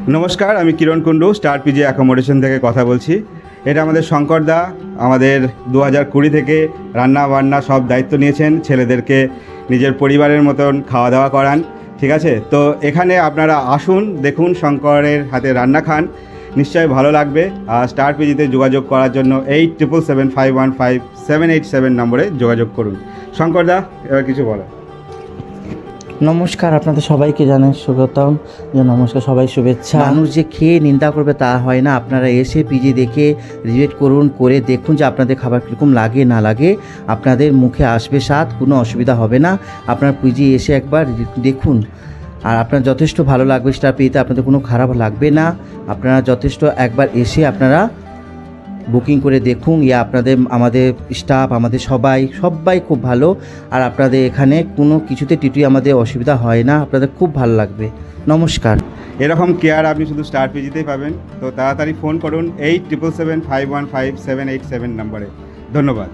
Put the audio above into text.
নমস্কার, আমি কিরণ Kundu star PG accommodation থেকে কথা বলছি। এটা আমাদের শঙ্করদা আমাদের 2020 থেকে রান্না বান্না সব দায়িত্ব নিয়েছেন, ছেলেদেরকে নিজের পরিবারের মতন খাওয়া দাওয়া করান। ঠিক আছে, তো এখানে আপনারা আসুন, দেখুন, শঙ্করের হাতে রান্না খান, নিশ্চয়ই ভালো লাগবে। আর স্টার পিজিতে যোগাযোগ করার জন্য 8775155787 নম্বরে যোগাযোগ করুন। শঙ্করদা, এবার কিছু বলো। নমস্কার, আপনাদের সবাইকে জানাই স্বাগতম। নমস্কার, সবাই শুভেচ্ছা। মানুষ যে খেয়ে নিন্দা করবে তা হয় না। আপনারা এসে পিজি দেখে রিভিউ করুন, করে দেখুন যে আপনাদের খাবার কীরকম লাগে না লাগে। আপনাদের মুখে আসবে স্বাদ, কোনো অসুবিধা হবে না। আপনার পিজি এসে একবার দেখুন, আর আপনার যথেষ্ট ভালো লাগবে। স্টার পিজিতে আপনাদের কোনো খারাপ লাগবে না। আপনারা যথেষ্ট একবার এসে আপনারা বুকিং করে দেখুন। আমাদের স্টাফ, আমাদের সবাই খুব ভালো। আর আপনাদের এখানে কোনো কিছুতে টিটুই আমাদের অসুবিধা হয় না। আপনাদের খুব ভালো লাগবে। নমস্কার। এরকম কেয়ার আপনি শুধু স্টার পিজিতেই পাবেন। তো তাড়াতাড়ি ফোন করুন 8775155787 নম্বরে। ধন্যবাদ।